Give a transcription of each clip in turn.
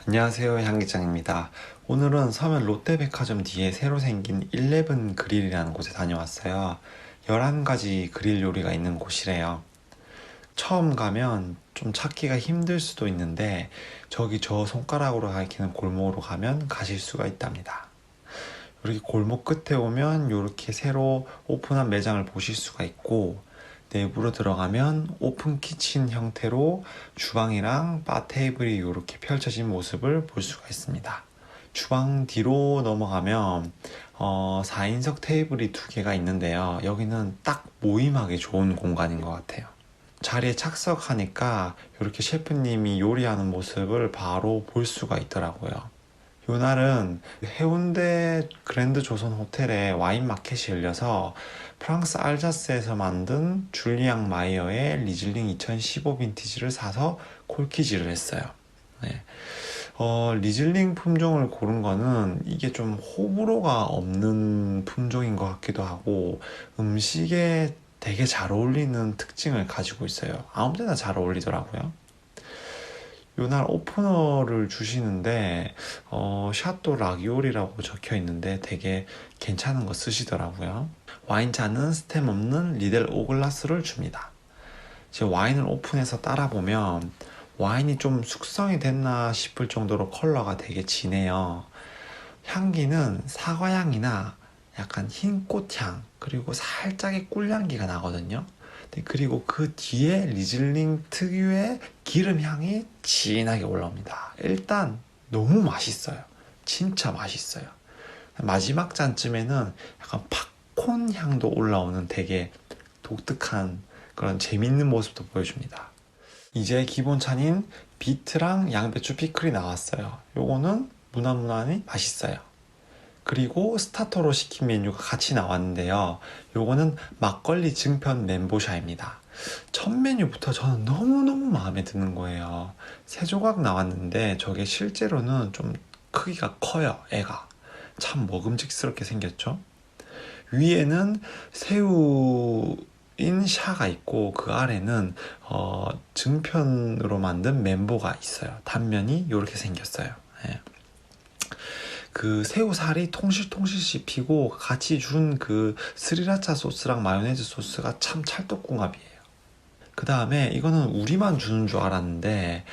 안녕하세요, 향기장입니다. 오늘은 서면 롯데백화점 뒤에 새로 생긴 11 그릴이라는 곳에 다녀왔어요. 11가지 그릴 요리가 있는 곳이래요. 처음 가면 좀 찾기가 힘들 수도 있는데 저기 저 손가락으로 가리키는 골목으로 가면 가실 수가 있답니다. 이렇게 골목 끝에 오면 이렇게 새로 오픈한 매장을 보실 수가 있고, 내부로 들어가면 오픈 키친 형태로 주방이랑 바 테이블이 이렇게 펼쳐진 모습을 볼 수가 있습니다. 주방 뒤로 넘어가면 4인석 테이블이 2개가 있는데요. 여기는 딱 모임하기 좋은 공간인 것 같아요. 자리에 착석하니까 이렇게 셰프님이 요리하는 모습을 바로 볼 수가 있더라고요. 요날은 해운대 그랜드 조선 호텔에 와인 마켓이 열려서 프랑스 알자스에서 만든 줄리앙 마이어의 리즐링 2015 빈티지를 사서 콜키지를 했어요. 네. 리즐링 품종을 고른 거는 이게 좀 호불호가 없는 품종인 것 같기도 하고 음식에 되게 잘 어울리는 특징을 가지고 있어요. 아무 데나 잘 어울리더라고요. 요날 오프너를 주시는데 샤또 라기올이라고 적혀 있는데 되게 괜찮은 거 쓰시더라고요. 와인잔은 스템 없는 리델 오글라스를 줍니다. 이제 와인을 오픈해서 따라 보면 와인이 좀 숙성이 됐나 싶을 정도로 컬러가 되게 진해요. 향기는 사과향이나 약간 흰 꽃향, 그리고 살짝의 꿀향기가 나거든요. 그리고 그 뒤에 리즐링 특유의 기름 향이 진하게 올라옵니다. 일단 너무 맛있어요. 진짜 맛있어요. 마지막 잔쯤에는 약간 팝콘 향도 올라오는 되게 독특한 그런 재밌는 모습도 보여줍니다. 이제 기본찬인 비트랑 양배추 피클이 나왔어요. 요거는 무난무난히 맛있어요. 그리고 스타터로 시킨 메뉴가 같이 나왔는데요. 요거는 막걸리 증편 멘보샤입니다. 첫 메뉴부터 저는 너무너무 마음에 드는 거예요. 3조각 나왔는데 저게 실제로는 좀 크기가 커요, 애가. 참 먹음직스럽게 생겼죠. 위에는 새우인 샤가 있고 그 아래는 증편으로 만든 멘보가 있어요. 단면이 이렇게 생겼어요. 예. 그 새우살이 통실통실 씹히고 같이 준 그 스리라차 소스랑 마요네즈 소스가 참 찰떡궁합이에요. 그 다음에 이거는 우리만 주는 줄 알았는데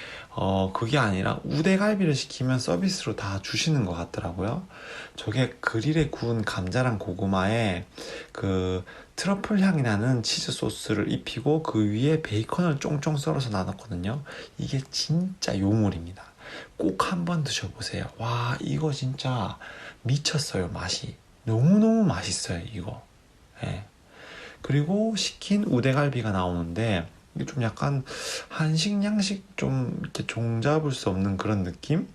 그게 아니라 우대갈비를 시키면 서비스로 다 주시는 것 같더라고요. 저게 그릴에 구운 감자랑 고구마에 그 트러플 향이 나는 치즈 소스를 입히고 그 위에 베이컨을 쫑쫑 썰어서 나눴거든요. 이게 진짜 요물입니다. 꼭 한번 드셔보세요. 와, 이거 진짜 미쳤어요. 맛이 너무너무 맛있어요, 이거. 예. 그리고 시킨 우대갈비가 나오는데 이게 좀 약간 한식 양식 좀 이렇게 종잡을 수 없는 그런 느낌?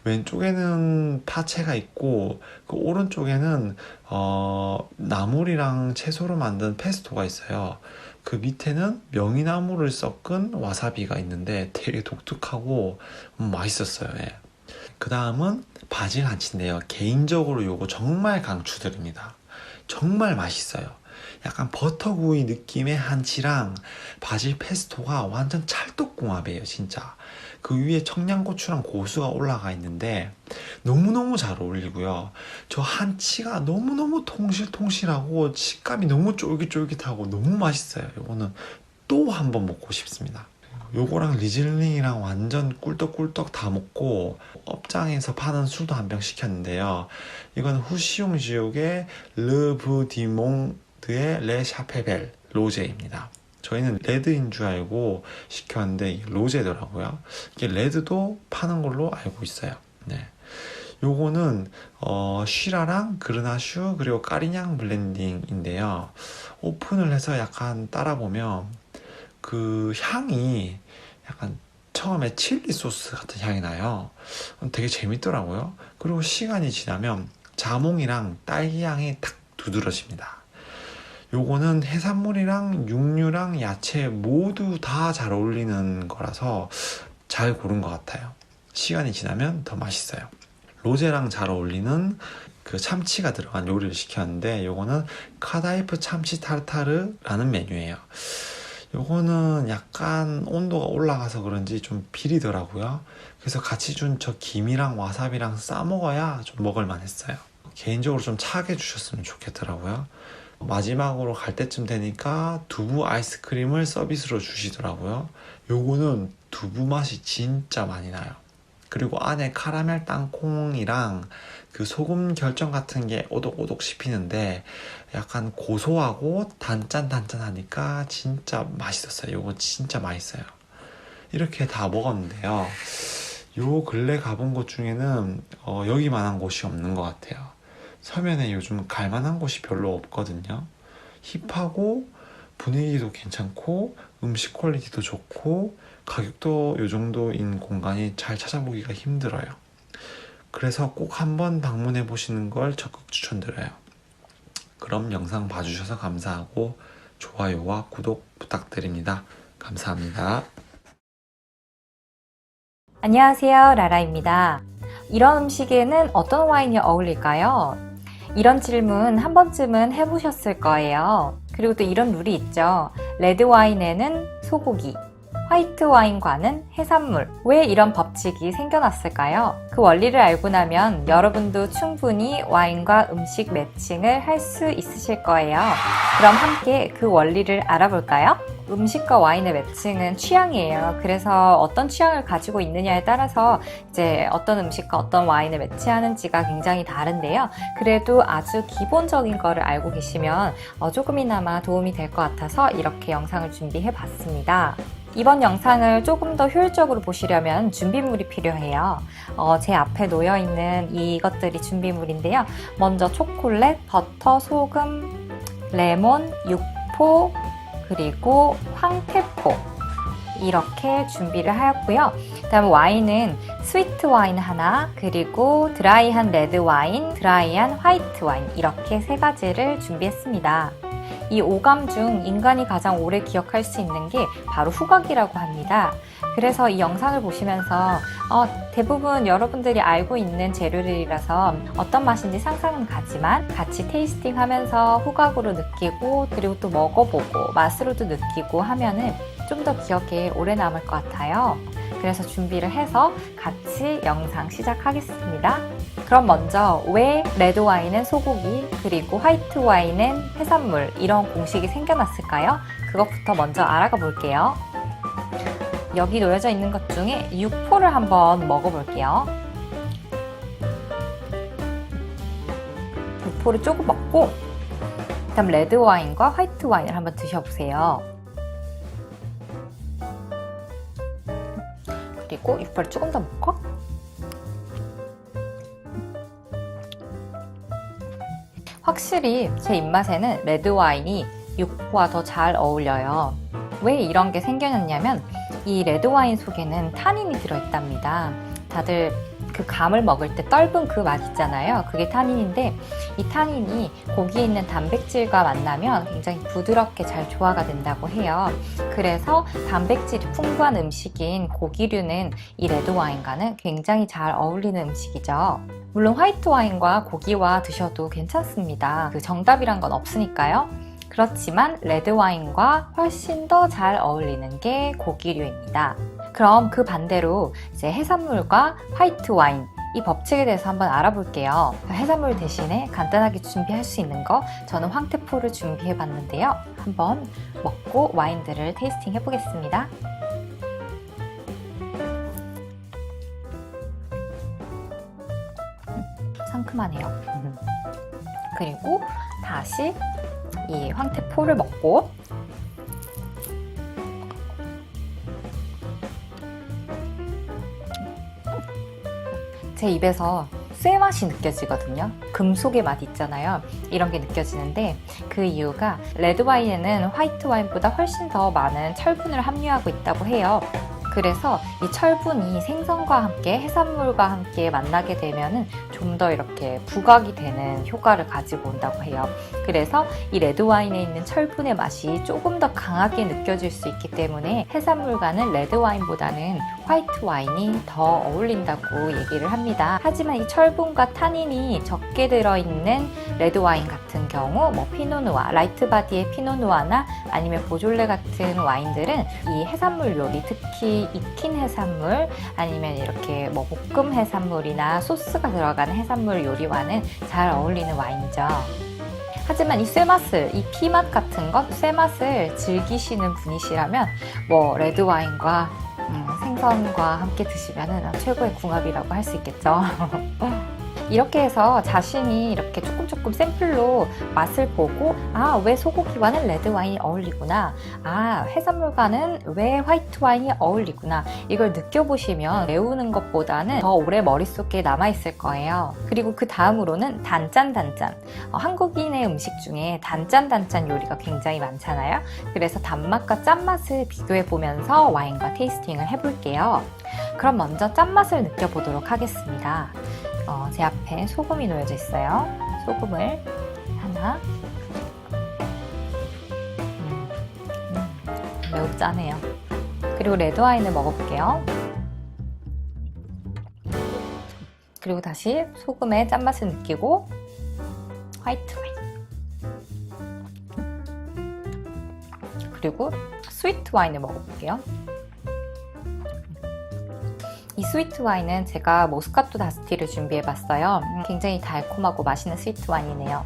왼쪽에는 파채가 있고 그 오른쪽에는 나물이랑 채소로 만든 페스토가 있어요. 그 밑에는 명이나물을 섞은 와사비가 있는데 되게 독특하고 맛있었어요. 예. 그 다음은 바질 한치인데요. 개인적으로 요거 정말 강추드립니다. 정말 맛있어요. 약간 버터구이 느낌의 한치랑 바질 페스토가 완전 찰떡궁합이에요, 진짜. 그 위에 청양고추랑 고수가 올라가 있는데 너무너무 잘 어울리고요. 저 한치가 너무너무 통실통실하고 식감이 너무 쫄깃쫄깃하고 너무 맛있어요. 이거는 또 한 번 먹고 싶습니다. 요거랑 리즐링이랑 완전 꿀떡꿀떡 다 먹고 업장에서 파는 술도 한 병 시켰는데요. 이건 후시용 지역의 르브디몽드의 레 샤페벨 로제입니다. 저희는 레드인 줄 알고 시켰는데 이게 로제더라고요. 이게 레드도 파는 걸로 알고 있어요. 네. 요거는 쉬라랑 그르나슈 그리고 까리냥 블렌딩인데요. 오픈을 해서 약간 따라보면 그 향이 약간 처음에 칠리 소스 같은 향이 나요. 되게 재밌더라고요. 그리고 시간이 지나면 자몽이랑 딸기 향이 탁 두드러집니다. 요거는 해산물이랑 육류랑 야채 모두 다 잘 어울리는 거라서 잘 고른 것 같아요. 시간이 지나면 더 맛있어요. 로제랑 잘 어울리는 그 참치가 들어간 요리를 시켰는데 요거는 카다이프 참치 타르타르라는 메뉴예요. 요거는 약간 온도가 올라가서 그런지 좀 비리더라고요. 그래서 같이 준 저 김이랑 와사비랑 싸 먹어야 좀 먹을만 했어요. 개인적으로 좀 차게 주셨으면 좋겠더라고요. 마지막으로 갈 때쯤 되니까 두부 아이스크림을 서비스로 주시더라고요. 요거는 두부 맛이 진짜 많이 나요. 그리고 안에 카라멜 땅콩이랑 그 소금 결정 같은 게 오독오독 씹히는데 약간 고소하고 단짠단짠하니까 진짜 맛있었어요. 요거 진짜 맛있어요. 이렇게 다 먹었는데요. 요 근래 가본 곳 중에는 여기만한 곳이 없는 것 같아요. 서면에 요즘 갈만한 곳이 별로 없거든요. 힙하고 분위기도 괜찮고 음식 퀄리티도 좋고 가격도 요 정도인 공간이 잘 찾아보기가 힘들어요. 그래서 꼭 한번 방문해 보시는 걸 적극 추천드려요. 그럼 영상 봐주셔서 감사하고 좋아요와 구독 부탁드립니다. 감사합니다. 안녕하세요, 라라입니다. 이런 음식에는 어떤 와인이 어울릴까요? 이런 질문 한 번쯤은 해보셨을 거예요. 그리고 또 이런 룰이 있죠. 레드 와인에는 소고기, 화이트 와인과는 해산물. 왜 이런 법칙이 생겨났을까요? 그 원리를 알고 나면 여러분도 충분히 와인과 음식 매칭을 할 수 있으실 거예요. 그럼 함께 그 원리를 알아볼까요? 음식과 와인의 매칭은 취향이에요. 그래서 어떤 취향을 가지고 있느냐에 따라서 이제 어떤 음식과 어떤 와인을 매치하는지가 굉장히 다른데요. 그래도 아주 기본적인 거를 알고 계시면 조금이나마 도움이 될 것 같아서 이렇게 영상을 준비해 봤습니다. 이번 영상을 조금 더 효율적으로 보시려면 준비물이 필요해요. 제 앞에 놓여 있는 이것들이 준비물인데요. 먼저 초콜릿, 버터, 소금, 레몬, 육포, 그리고 황태포 이렇게 준비를 하였고요. 그다음에 와인은 스위트 와인 하나, 그리고 드라이한 레드 와인, 드라이한 화이트 와인 이렇게 세 가지를 준비했습니다. 이 5감 중 인간이 가장 오래 기억할 수 있는 게 바로 후각이라고 합니다. 그래서 이 영상을 보시면서 대부분 여러분들이 알고 있는 재료들이라서 어떤 맛인지 상상은 가지만 같이 테이스팅 하면서 후각으로 느끼고 그리고 또 먹어보고 맛으로도 느끼고 하면은 좀 더 기억에 오래 남을 것 같아요. 그래서 준비를 해서 같이 영상 시작하겠습니다. 그럼 먼저 왜 레드 와인은 소고기 그리고 화이트 와인은 해산물 이런 공식이 생겨났을까요? 그것부터 먼저 알아가 볼게요. 여기 놓여져 있는 것 중에 육포를 한번 먹어볼게요. 육포를 조금 먹고 그다음 레드 와인과 화이트 와인을 한번 드셔보세요. 그리고 육포를 조금 더 먹고 확실히 제 입맛에는 레드 와인이 육포와 더 잘 어울려요. 왜 이런 게 생겨났냐면 이 레드 와인 속에는 타닌이 들어있답니다. 다들 그 감을 먹을 때 떫은 그 맛 있잖아요. 그게 타닌인데 이 타닌이 고기에 있는 단백질과 만나면 굉장히 부드럽게 잘 조화가 된다고 해요. 그래서 단백질이 풍부한 음식인 고기류는 이 레드 와인과는 굉장히 잘 어울리는 음식이죠. 물론 화이트 와인과 고기와 드셔도 괜찮습니다. 그 정답이란 건 없으니까요. 그렇지만 레드 와인과 훨씬 더 잘 어울리는 게 고기류입니다. 그럼 그 반대로 이제 해산물과 화이트 와인 이 법칙에 대해서 한번 알아볼게요. 해산물 대신에 간단하게 준비할 수 있는 거 저는 황태포를 준비해 봤는데요. 한번 먹고 와인들을 테이스팅 해보겠습니다. 상큼하네요. 그리고 다시 이 황태포를 먹고 제 입에서 쇠맛이 느껴지거든요. 금속의 맛 있잖아요. 이런 게 느껴지는데 그 이유가 레드 와인에는 화이트 와인보다 훨씬 더 많은 철분을 함유하고 있다고 해요. 그래서 이 철분이 생선과 함께 해산물과 함께 만나게 되면은 좀 더 이렇게 부각이 되는 효과를 가지고 온다고 해요. 그래서 이 레드와인에 있는 철분의 맛이 조금 더 강하게 느껴질 수 있기 때문에 해산물과는 레드와인보다는 화이트 와인이 더 어울린다고 얘기를 합니다. 하지만 이 철분과 타닌이 적게 들어있는 레드와인 같은 경우 뭐 피노누아, 라이트 바디의 피노누아나 아니면 보졸레 같은 와인들은 이 해산물 요리, 특히 익힌 해산물 아니면 이렇게 뭐 볶음 해산물이나 소스가 들어가는 해산물 요리와는 잘 어울리는 와인이죠. 하지만 이 쇠맛을, 이 피맛 같은 것, 쇠맛을 즐기시는 분이시라면 뭐 레드와인과 생선과 함께 드시면 최고의 궁합이라고 할 수 있겠죠. 이렇게 해서 자신이 이렇게 조금 샘플로 맛을 보고 왜 소고기와는 레드와인이 어울리구나, 해산물과는 왜 화이트 와인이 어울리구나, 이걸 느껴보시면 외우는 것보다는 더 오래 머릿속에 남아있을 거예요. 그리고 그 다음으로는 단짠. 한국인의 음식 중에 단짠 요리가 굉장히 많잖아요. 그래서 단맛과 짠맛을 비교해보면서 와인과 테이스팅을 해볼게요. 그럼 먼저 짠맛을 느껴보도록 하겠습니다. 제 앞에 소금이 놓여져 있어요. 소금을 하나. 매우 짜네요. 그리고 레드와인을 먹어볼게요. 그리고 다시 소금의 짠맛을 느끼고 화이트 와인. 그리고 스위트 와인을 먹어볼게요. 이 스위트 와인은 제가 모스카토 다스티를 준비해봤어요. 굉장히 달콤하고 맛있는 스위트 와인이네요.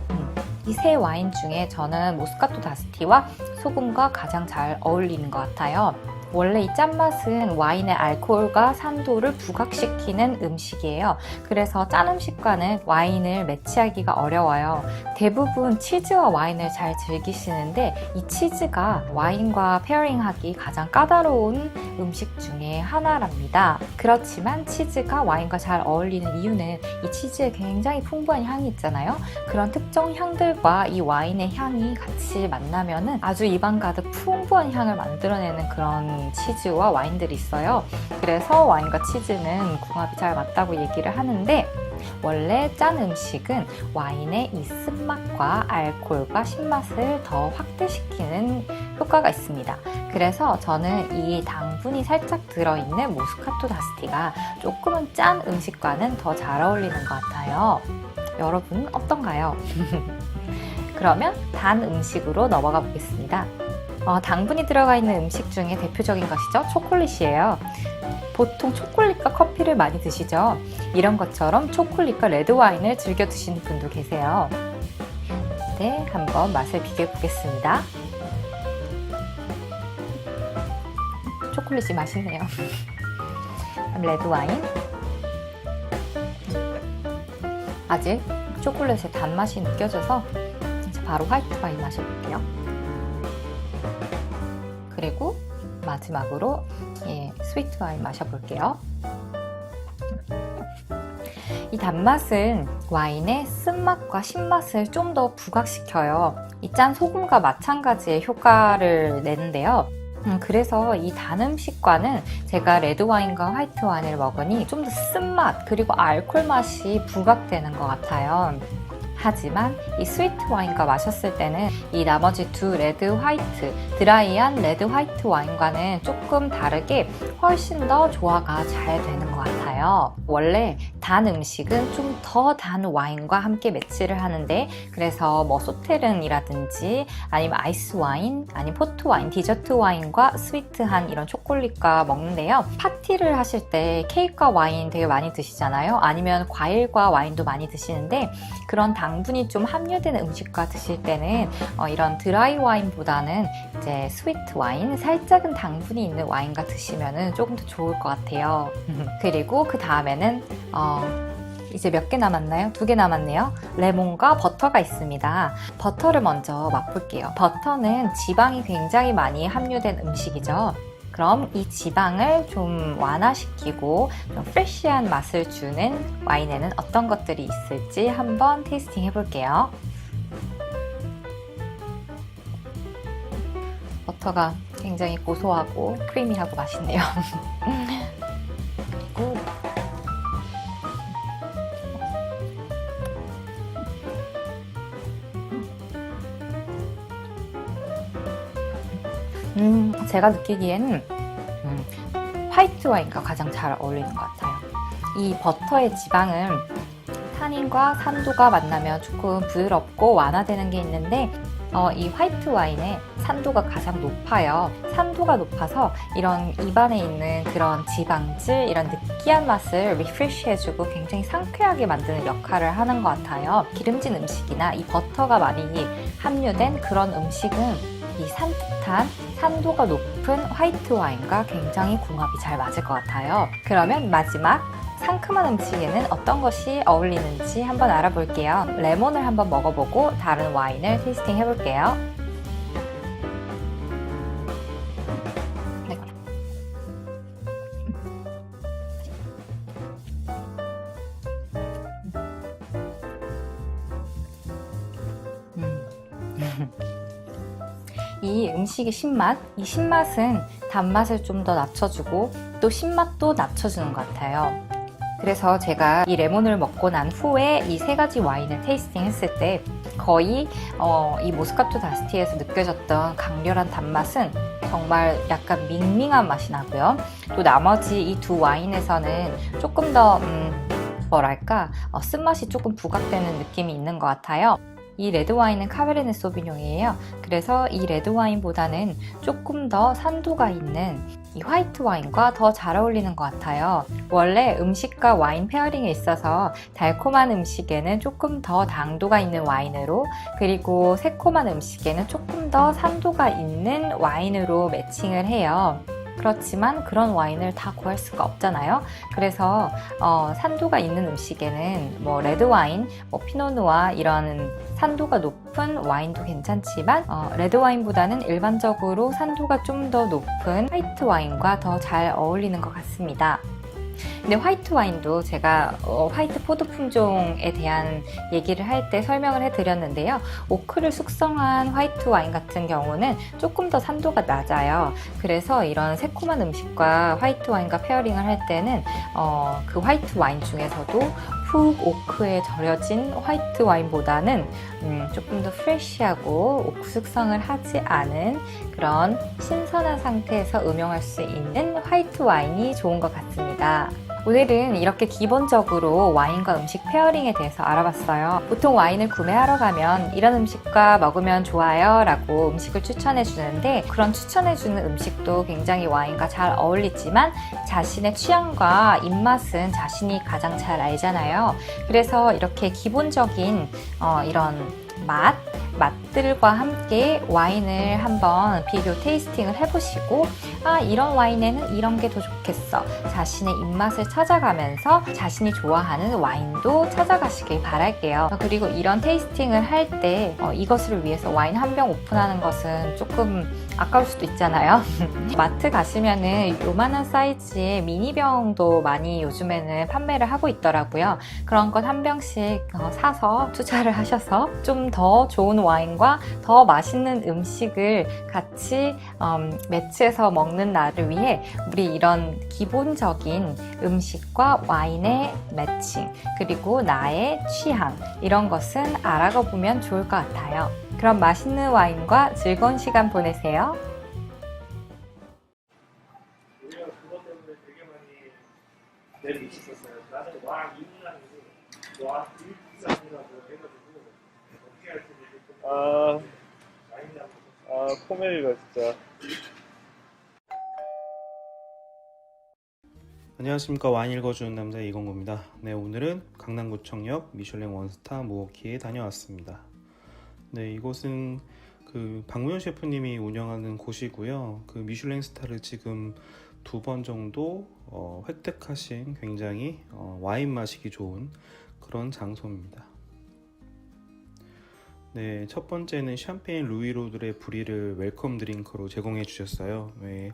이 세 와인 중에 저는 모스카토 다스티와 소금과 가장 잘 어울리는 것 같아요. 원래 이 짠맛은 와인의 알코올과 산도를 부각시키는 음식이에요. 그래서 짠 음식과는 와인을 매치하기가 어려워요. 대부분 치즈와 와인을 잘 즐기시는데 이 치즈가 와인과 페어링하기 가장 까다로운 음식 중에 하나랍니다. 그렇지만 치즈가 와인과 잘 어울리는 이유는 이 치즈에 굉장히 풍부한 향이 있잖아요. 그런 특정 향들과 이 와인의 향이 같이 만나면은 아주 입안 가득 풍부한 향을 만들어내는 그런 치즈와 와인들이 있어요. 그래서 와인과 치즈는 궁합이 잘 맞다고 얘기를 하는데, 원래 짠 음식은 와인의 이 쓴맛과 알코올과 신맛을 더 확대시키는 효과가 있습니다. 그래서 저는 이 당분이 살짝 들어있는 모스카토 다스티가 조금은 짠 음식과는 더 잘 어울리는 것 같아요. 여러분은 어떤가요? 그러면 단 음식으로 넘어가 보겠습니다. 당분이 들어가 있는 음식 중에 대표적인 것이죠. 초콜릿이에요. 보통 초콜릿과 커피를 많이 드시죠. 이런 것처럼 초콜릿과 레드와인을 즐겨 드시는 분도 계세요. 네, 한번 맛을 비교해 보겠습니다. 초콜릿이 맛있네요. 레드와인. 아직 초콜릿의 단맛이 느껴져서 이제 바로 화이트 와인 마셔볼게요. 그리고 마지막으로 스위트 와인 마셔볼게요. 이 단맛은 와인의 쓴맛과 신맛을 좀 더 부각시켜요. 이 짠 소금과 마찬가지의 효과를 내는데요. 그래서 이 단 음식과는 제가 레드와인과 화이트 와인을 먹으니 좀 더 쓴맛 그리고 알코올 맛이 부각되는 것 같아요. 하지만 이 스위트 와인과 마셨을 때는 이 나머지 두 레드 화이트, 드라이한 레드 화이트 와인과는 조금 다르게 훨씬 더 조화가 잘 되는 것 같아요. 원래 단 음식은 좀 더 단 와인과 함께 매치를 하는데, 그래서 뭐 소테른이라든지 아니면 아이스 와인, 아니면 포트 와인, 디저트 와인과 스위트한 이런 초콜릿과 먹는데요. 파티를 하실 때 케이크와 와인 되게 많이 드시잖아요. 아니면 과일과 와인도 많이 드시는데, 그런 당분이 좀 함유되는 음식과 드실 때는 이런 드라이 와인보다는 이제 스위트 와인, 살짝은 당분이 있는 와인과 드시면 조금 더 좋을 것 같아요. 그리고 그 다음에는 이제 몇 개 남았나요? 2개 남았네요. 레몬과 버터가 있습니다. 버터를 먼저 맛볼게요. 버터는 지방이 굉장히 많이 함유된 음식이죠. 그럼 이 지방을 좀 완화시키고 좀 프레쉬한 맛을 주는 와인에는 어떤 것들이 있을지 한번 테이스팅 해볼게요. 버터가 굉장히 고소하고 크리미하고 맛있네요. 그리고 제가 느끼기에는 화이트 와인과 가장 잘 어울리는 것 같아요. 이 버터의 지방은 탄닌과 산도가 만나면 조금 부드럽고 완화되는 게 있는데 이 화이트 와인의 산도가 가장 높아요. 산도가 높아서 이런 입안에 있는 그런 지방질, 이런 느끼한 맛을 리프레시해주고 굉장히 상쾌하게 만드는 역할을 하는 것 같아요. 기름진 음식이나 이 버터가 많이 함유된 그런 음식은 이 산뜻한 산도가 높은 화이트 와인과 굉장히 궁합이 잘 맞을 것 같아요. 그러면 마지막 상큼한 음식에는 어떤 것이 어울리는지 한번 알아볼게요. 레몬을 한번 먹어보고 다른 와인을 테이스팅 해볼게요. 네. 이 음식의 신맛, 이 신맛은 단맛을 좀 더 낮춰주고 또 신맛도 낮춰주는 것 같아요. 그래서 제가 이 레몬을 먹고 난 후에 이 세 가지 와인을 테이스팅 했을 때 거의 이 모스카토 다스티에서 느껴졌던 강렬한 단맛은 정말 약간 밍밍한 맛이 나고요. 또 나머지 이 두 와인에서는 조금 더 뭐랄까 쓴맛이 조금 부각되는 느낌이 있는 것 같아요. 이 레드 와인은 카베르네 소비뇽이에요. 그래서 이 레드 와인보다는 조금 더 산도가 있는 이 화이트 와인과 더 잘 어울리는 것 같아요. 원래 음식과 와인 페어링에 있어서 달콤한 음식에는 조금 더 당도가 있는 와인으로, 그리고 새콤한 음식에는 조금 더 산도가 있는 와인으로 매칭을 해요. 그렇지만 그런 와인을 다 구할 수가 없잖아요. 그래서 산도가 있는 음식에는 뭐 레드 와인, 뭐 피노누아 이런 산도가 높은 와인도 괜찮지만 레드 와인보다는 일반적으로 산도가 좀 더 높은 화이트 와인과 더 잘 어울리는 것 같습니다. 근데 화이트 와인도 제가 화이트 포도 품종에 대한 얘기를 할 때 설명을 해드렸는데요. 오크를 숙성한 화이트 와인 같은 경우는 조금 더 산도가 낮아요. 그래서 이런 새콤한 음식과 화이트 와인과 페어링을 할 때는 그 화이트 와인 중에서도 훅 오크에 절여진 화이트 와인보다는 조금 더 프레쉬하고 오크 숙성을 하지 않은 그런 신선한 상태에서 음용할 수 있는 화이트 와인이 좋은 것 같습니다. 오늘은 이렇게 기본적으로 와인과 음식 페어링에 대해서 알아봤어요. 보통 와인을 구매하러 가면 이런 음식과 먹으면 좋아요 라고 음식을 추천해 주는데, 그런 추천해 주는 음식도 굉장히 와인과 잘 어울리지만 자신의 취향과 입맛은 자신이 가장 잘 알잖아요. 그래서 이렇게 기본적인 이런 맛들과 함께 와인을 한번 비교 테이스팅을 해보시고, 이런 와인에는 이런 게 더 좋겠어, 자신의 입맛을 찾아가면서 자신이 좋아하는 와인도 찾아가시길 바랄게요. 그리고 이런 테이스팅을 할 때 이것을 위해서 와인 한 병 오픈하는 것은 조금 아까울 수도 있잖아요. 마트 가시면은 요만한 사이즈의 미니병도 많이 요즘에는 판매를 하고 있더라고요. 그런 것 한 병씩 사서 투자를 하셔서 좀 더 좋은 와인과 더 맛있는 음식을 같이 매치해서 먹는 날을 위해 우리 이런 기본적인 음식과 와인의 매칭, 그리고 나의 취향, 이런 것은 알아가 보면 좋을 것 같아요. 그럼 맛있는 와인과 즐거운 시간 보내세요. 우리가 그것 때문에 되게 많이 내를 미쳤었어요. 나는 와 이문랑이 와 일상이라고 해가지고 어떻게 할지 모르겠고 코ሜ디가 진짜. 안녕하십니까, 와인 읽어주는 남자 이건구입니다. 네, 오늘은 강남구청역 미슐랭 원스타 무오키에 다녀왔습니다. 네, 이곳은 그 박무현 셰프님이 운영하는 곳이고요. 그 미슐랭 스타를 지금 2번 정도 획득하신 굉장히 와인 마시기 좋은 그런 장소입니다. 네, 첫 번째는 샴페인 루이로드의 브리를 웰컴 드링크로 제공해 주셨어요. 네,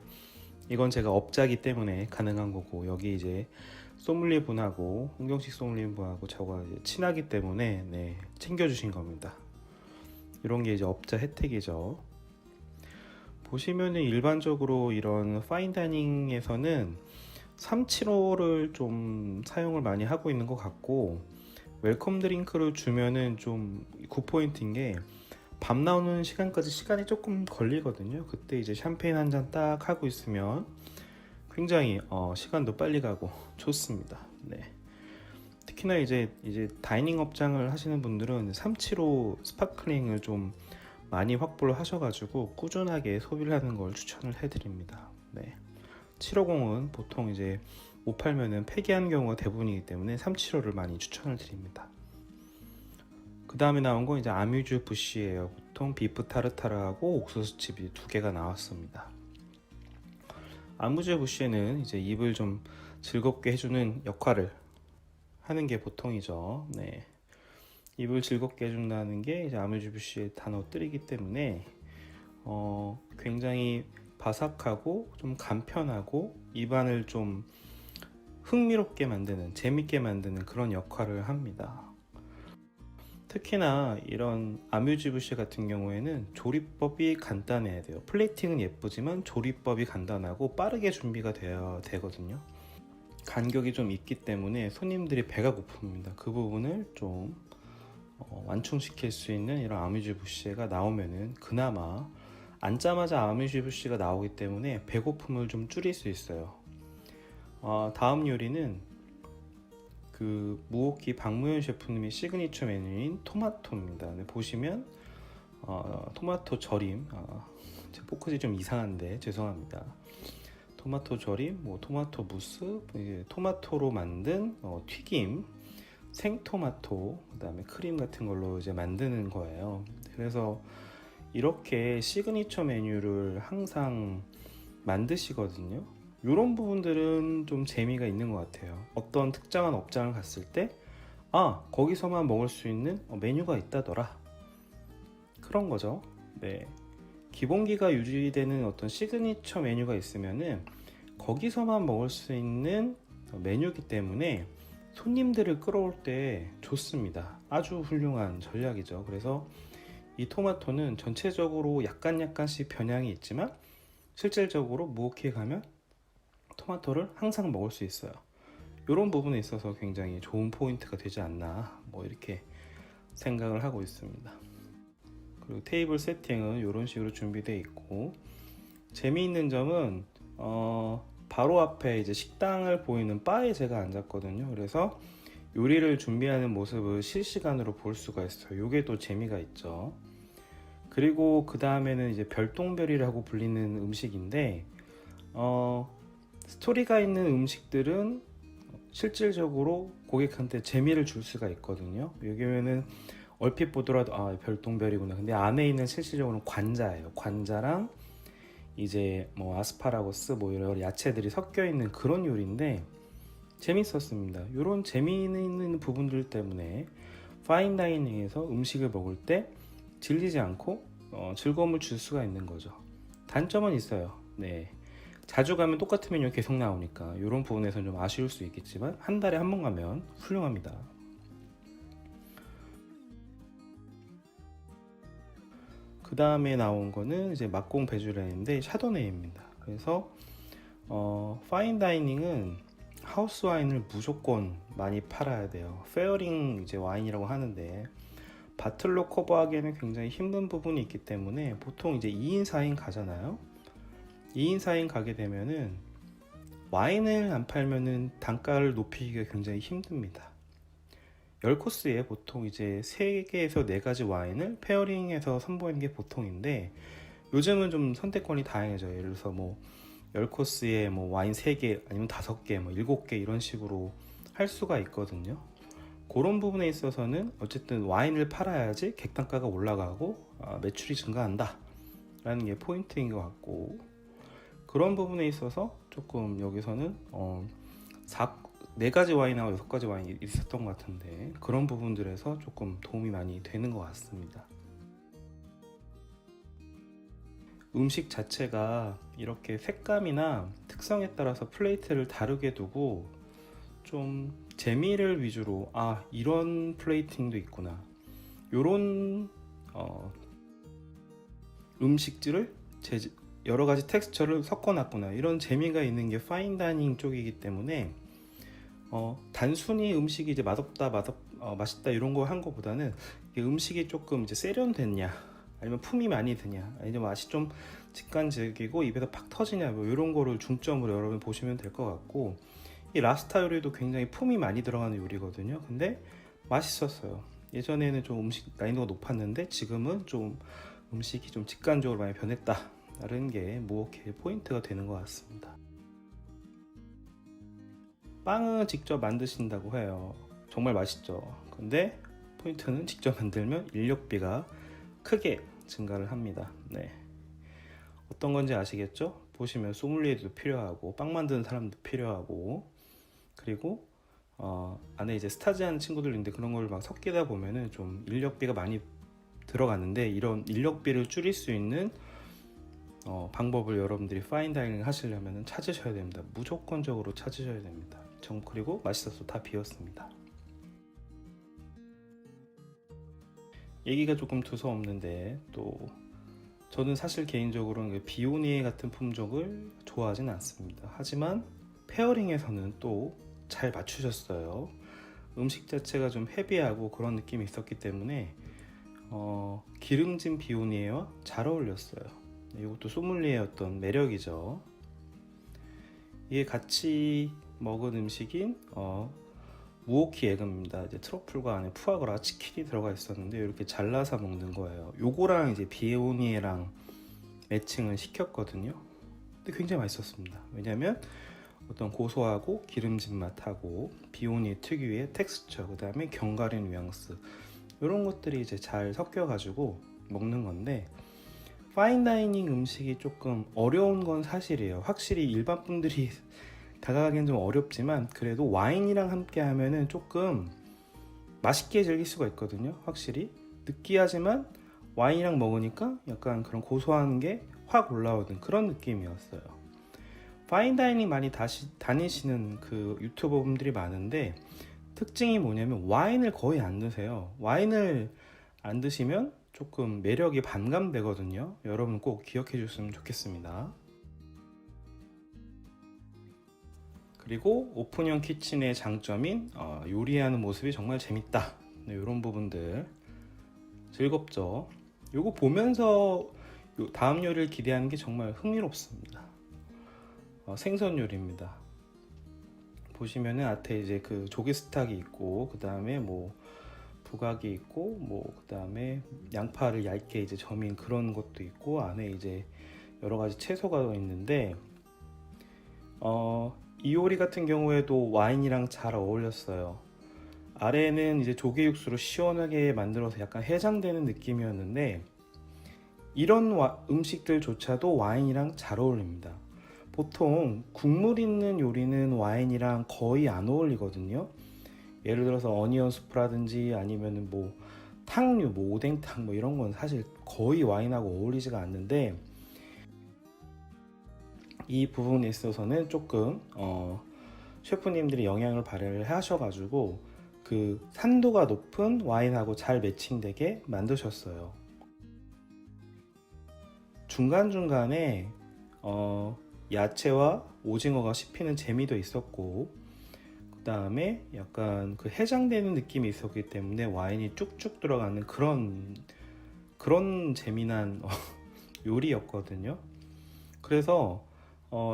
이건 제가 업자기 때문에 가능한 거고, 여기 이제 소믈리에 분하고 홍경식 소믈리에 분하고 저가 친하기 때문에 챙겨주신 겁니다. 이런 게 이제 업자 혜택이죠. 보시면은 일반적으로 이런 파인다이닝에서는 375를 좀 사용을 많이 하고 있는 것 같고, 웰컴 드링크를 주면은 좀 굿포인트인 게 밤 나오는 시간까지 시간이 조금 걸리거든요. 그때 이제 샴페인 한 잔 딱 하고 있으면 굉장히 시간도 빨리 가고 좋습니다. 네. 특히나 이제 다이닝 업장을 하시는 분들은 375 스파클링을 좀 많이 확보를 하셔가지고 꾸준하게 소비를 하는 걸 추천을 해드립니다. 네. 750은 보통 이제 못 팔면은 폐기하는 경우가 대부분이기 때문에 375를 많이 추천을 드립니다. 그 다음에 나온 건 이제 아뮤즈 부시예요. 보통 비프 타르타르하고 옥수수 칩이 두 개가 나왔습니다. 아뮤즈 부시에는 이제 입을 좀 즐겁게 해주는 역할을 하는 게 보통이죠. 네. 입을 즐겁게 해준다는 게 이제 아뮤즈 부시의 단어들이기 때문에 굉장히 바삭하고 좀 간편하고 입안을 좀 흥미롭게 만드는, 재밌게 만드는 그런 역할을 합니다. 특히나 이런 아뮤즈 부시 같은 경우에는 조리법이 간단해야 돼요. 플레이팅은 예쁘지만 조리법이 간단하고 빠르게 준비가 되어야 되거든요. 간격이 좀 있기 때문에 손님들이 배가 고픕니다. 그 부분을 좀 완충시킬 수 있는 이런 아뮤즈 부시가 나오면은 그나마 앉자마자 아뮤즈 부시가 나오기 때문에 배고픔을 좀 줄일 수 있어요. 다음 요리는 그 무오키 박무현 셰프님의 시그니처 메뉴인 토마토입니다. 네, 보시면 토마토 절임, 제 포크지 좀 이상한데 죄송합니다. 토마토 절임, 뭐 토마토 무스, 토마토로 만든 튀김, 생토마토, 그다음에 크림 같은 걸로 이제 만드는 거예요. 그래서 이렇게 시그니처 메뉴를 항상 만드시거든요. 이런 부분들은 좀 재미가 있는 것 같아요. 어떤 특정한 업장을 갔을 때 거기서만 먹을 수 있는 메뉴가 있다더라, 그런 거죠. 네. 기본기가 유지되는 어떤 시그니처 메뉴가 있으면은 거기서만 먹을 수 있는 메뉴이기 때문에 손님들을 끌어올 때 좋습니다. 아주 훌륭한 전략이죠. 그래서 이 토마토는 전체적으로 약간씩 변형이 있지만 실질적으로 무오키에 가면 토마토를 항상 먹을 수 있어요. 이런 부분에 있어서 굉장히 좋은 포인트가 되지 않나, 뭐 이렇게 생각을 하고 있습니다. 그리고 테이블 세팅은 이런 식으로 준비되어 있고, 재미있는 점은 바로 앞에 이제 식당을 보이는 바에 제가 앉았거든요. 그래서 요리를 준비하는 모습을 실시간으로 볼 수가 있어요. 이게 또 재미가 있죠. 그리고 그 다음에는 이제 별똥별이라고 불리는 음식인데, 스토리가 있는 음식들은 실질적으로 고객한테 재미를 줄 수가 있거든요. 여기면은 얼핏 보더라도 별똥별이구나. 근데 안에 있는 실질적으로는 관자예요. 관자랑 이제 뭐 아스파라거스, 뭐 이런 야채들이 섞여 있는 그런 요리인데 재밌었습니다. 이런 재미있는 부분들 때문에 파인다이닝에서 음식을 먹을 때 질리지 않고 즐거움을 줄 수가 있는 거죠. 단점은 있어요. 네. 자주 가면 똑같은 메뉴가 계속 나오니까 이런 부분에서는 좀 아쉬울 수 있겠지만 한 달에 한 번 가면 훌륭합니다. 그 다음에 나온 거는 이제 막공 베주레인데 샤도네이입니다. 그래서 파인다이닝은 하우스 와인을 무조건 많이 팔아야 돼요. 페어링 이제 와인이라고 하는데 바틀로 커버하기에는 굉장히 힘든 부분이 있기 때문에 보통 이제 2인 4인 가잖아요. 2인 4인 가게 되면은 와인을 안 팔면은 단가를 높이기가 굉장히 힘듭니다. 10코스에 보통 이제 3개에서 4가지 와인을 페어링해서 선보이는 게 보통인데, 요즘은 좀 선택권이 다양해져요. 예를 들어서 뭐 10코스에 뭐 와인 3개 아니면 5개, 뭐 7개 이런 식으로 할 수가 있거든요. 그런 부분에 있어서는 어쨌든 와인을 팔아야지 객단가가 올라가고 매출이 증가한다 라는 게 포인트인 것 같고, 그런 부분에 있어서 조금 여기서는 4가지 와인하고 6가지 와인이 있었던 것 같은데, 그런 부분들에서 조금 도움이 많이 되는 것 같습니다. 음식 자체가 이렇게 색감이나 특성에 따라서 플레이트를 다르게 두고 좀 재미를 위주로 이런 플레이팅도 있구나, 요런 음식들을 여러 가지 텍스처를 섞어놨구나, 이런 재미가 있는 게 파인다이닝 쪽이기 때문에 단순히 음식이 이제 맛있다 이런 거 한 거보다는 음식이 조금 이제 세련됐냐, 아니면 품이 많이 드냐, 아니면 맛이 좀 직관적이고 입에서 팍 터지냐, 뭐 이런 거를 중점으로 여러분 보시면 될 것 같고, 이 라스타 요리도 굉장히 품이 많이 들어가는 요리거든요. 근데 맛있었어요. 예전에는 좀 음식 난이도가 높았는데 지금은 좀 음식이 좀 직관적으로 많이 변했다 라는 게 무오케의 포인트가 되는 것 같습니다. 빵은 직접 만드신다고 해요. 정말 맛있죠. 근데 포인트는 직접 만들면 인력비가 크게 증가를 합니다. 네. 어떤 건지 아시겠죠? 보시면 소믈리에도 필요하고 빵 만드는 사람도 필요하고, 그리고 안에 이제 스타지하는 친구들 있는데 그런 걸 막 섞이다 보면은 좀 인력비가 많이 들어가는데, 이런 인력비를 줄일 수 있는 방법을 여러분들이 파인다이닝 하시려면 찾으셔야 됩니다. 무조건적으로 찾으셔야 됩니다. 그리고 맛있어서 다 비웠습니다. 얘기가 조금 두서없는데, 또 저는 사실 개인적으로는 비오니 같은 품종을 좋아하진 않습니다. 하지만 페어링에서는 또 잘 맞추셨어요. 음식 자체가 좀 헤비하고 그런 느낌이 있었기 때문에 기름진 비오니에와 잘 어울렸어요. 이것도 소믈리에의 어떤 매력이죠. 이게 같이 먹은 음식인 무오키 에그입니다. 이제 트러플과 안에 푸아그라, 치킨이 들어가 있었는데 이렇게 잘라서 먹는 거예요. 요거랑 이제 비오니에랑 매칭을 시켰거든요. 근데 굉장히 맛있었습니다. 왜냐면 어떤 고소하고 기름진 맛하고 비오니 특유의 텍스처, 그 다음에 견과류 뉘앙스, 이런 것들이 이제 잘 섞여가지고 먹는 건데, 파인다이닝 음식이 조금 어려운 건 사실이에요. 확실히 일반 분들이 다가가기엔 좀 어렵지만, 그래도 와인이랑 함께 하면은 조금 맛있게 즐길 수가 있거든요. 확실히 느끼하지만 와인이랑 먹으니까 약간 그런 고소한 게 확 올라오는 그런 느낌이었어요. 파인다이닝 많이 다니시는 그 유튜버 분들이 많은데, 특징이 뭐냐면 와인을 거의 안 드세요. 와인을 안 드시면 조금 매력이 반감되거든요. 여러분 꼭 기억해 주셨으면 좋겠습니다. 그리고 오픈형 키친의 장점인 요리하는 모습이 정말 재밌다, 네, 이런 부분들 즐겁죠. 요거 보면서 다음 요리를 기대하는 게 정말 흥미롭습니다. 생선 요리입니다. 보시면은 앞에 이제 그 조개 스탁이 있고, 그 다음에 뭐 부각이 있고, 뭐 그 다음에 양파를 얇게 이제 저민 그런 것도 있고, 안에 이제 여러 가지 채소가 있는데, 이 요리 같은 경우에도 와인이랑 잘 어울렸어요. 아래는 이제 조개 육수로 시원하게 만들어서 약간 해장되는 느낌이었는데, 이런 음식들조차도 와인이랑 잘 어울립니다. 보통 국물 있는 요리는 와인이랑 거의 안 어울리거든요. 예를 들어서 어니언 수프라든지 아니면은 뭐 탕류, 뭐 오뎅탕 뭐 이런 건 사실 거의 와인하고 어울리지가 않는데, 이 부분에 있어서는 조금 셰프님들이 영향을 발휘를 하셔가지고 그 산도가 높은 와인하고 잘 매칭되게 만드셨어요. 중간중간에 야채와 오징어가 씹히는 재미도 있었고, 그 다음에 약간 그 해장되는 느낌이 있었기 때문에 와인이 쭉쭉 들어가는 그런 재미난 요리였거든요. 그래서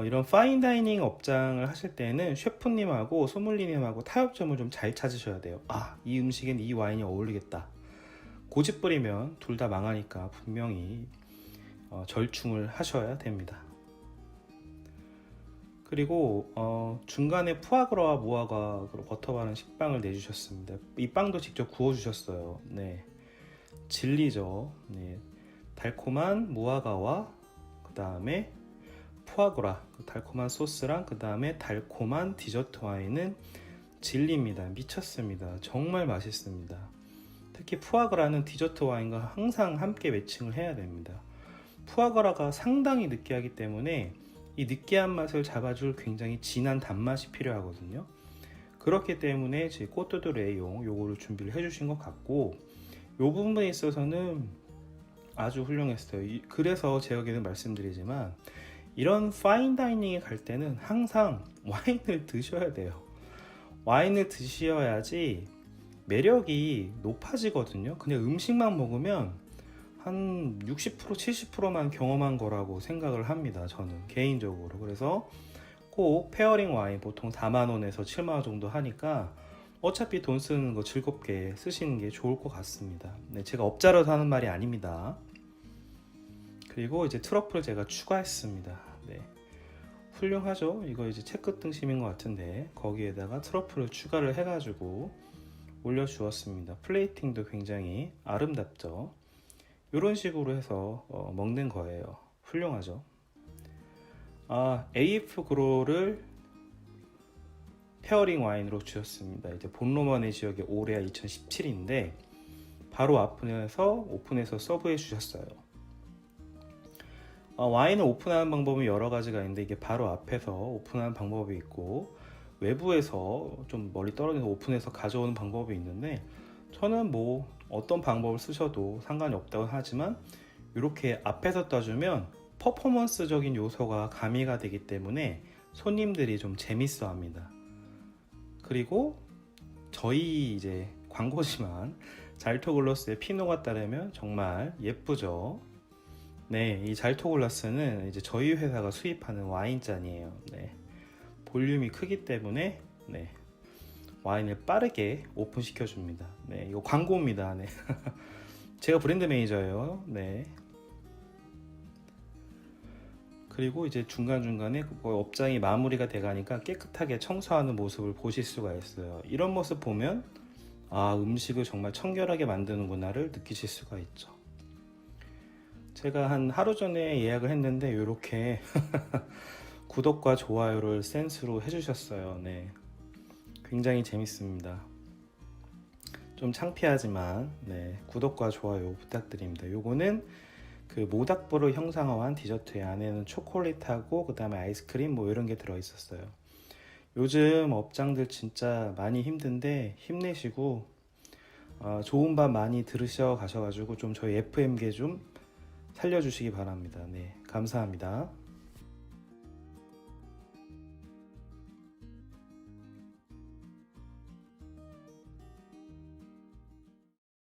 이런 파인다이닝 업장을 하실 때는 셰프님하고 소믈리님하고 타협점을 좀 잘 찾으셔야 돼요. 이 음식엔 이 와인이 어울리겠다. 고집 부리면 둘 다 망하니까 분명히 절충을 하셔야 됩니다. 그리고 중간에 푸아그라와 무화과 버터 바른 식빵을 내주셨습니다. 이 빵도 직접 구워주셨어요. 네, 진리죠. 네, 달콤한 무화과와 그 다음에 푸아그라, 그 달콤한 소스랑 그 다음에 달콤한 디저트 와인은 진리입니다. 미쳤습니다. 정말 맛있습니다. 특히 푸아그라는 디저트 와인과 항상 함께 매칭을 해야 됩니다. 푸아그라가 상당히 느끼하기 때문에 이 느끼한 맛을 잡아줄 굉장히 진한 단맛이 필요하거든요. 그렇기 때문에 제 꼬뚜드 레용 요거를 준비를 해주신 것 같고, 요 부분에 있어서는 아주 훌륭했어요. 그래서 제가 계속 말씀드리지만 이런 파인 다이닝에 갈 때는 항상 와인을 드셔야 돼요. 와인을 드셔야지 매력이 높아지거든요. 그냥 음식만 먹으면 한 60% 70%만 경험한 거라고 생각을 합니다. 저는 개인적으로. 그래서 꼭 페어링 와인 보통 4만 원에서 7만 원 정도 하니까 어차피 돈 쓰는 거 즐겁게 쓰시는 게 좋을 것 같습니다. 네, 제가 업자라서 하는 말이 아닙니다. 그리고 이제 트러플을 제가 추가했습니다. 네, 훌륭하죠? 이거 이제 채끝 등심인 것 같은데 거기에다가 트러플을 추가를 해가지고 올려주었습니다. 플레이팅도 굉장히 아름답죠? 이런 식으로 해서 먹는 거예요. 훌륭하죠? AF 그로를 페어링 와인으로 주셨습니다. 이제 본로마네 지역의 올해야 2017인데 바로 오픈해서 서브해 주셨어요. 와인을 오픈하는 방법은 여러 가지가 있는데 이게 바로 앞에서 오픈하는 방법이 있고 외부에서 좀 멀리 떨어져서 오픈해서 가져오는 방법이 있는데 저는 뭐 어떤 방법을 쓰셔도 상관이 없다고 하지만 이렇게 앞에서 떠주면 퍼포먼스적인 요소가 가미가 되기 때문에 손님들이 좀 재밌어 합니다. 그리고 저희 이제 광고지만 잘토글라스의 피노가 따르면 정말 예쁘죠. 네, 이 잘토글라스는 이제 저희 회사가 수입하는 와인잔이에요. 네, 볼륨이 크기 때문에 네, 와인을 빠르게 오픈시켜 줍니다. 네, 이거 광고입니다. 네. 제가 브랜드 매니저예요. 네. 그리고 이제 중간중간에 업장이 마무리가 돼가니까 깨끗하게 청소하는 모습을 보실 수가 있어요. 이런 모습 보면 음식을 정말 청결하게 만드는구나를 느끼실 수가 있죠. 제가 한 하루 전에 예약을 했는데 이렇게 구독과 좋아요를 센스로 해주셨어요. 네, 굉장히 재밌습니다. 좀 창피하지만 네, 구독과 좋아요 부탁드립니다. 요거는 그 모닥불을 형상화한 디저트에 안에는 초콜릿하고 그 다음에 아이스크림 뭐 이런 게 들어있었어요. 요즘 업장들 진짜 많이 힘든데 힘내시고 좋은 밥 많이 들으셔 가셔가지고 좀 저희 FM계 좀 살려주시기 바랍니다. 네, 감사합니다.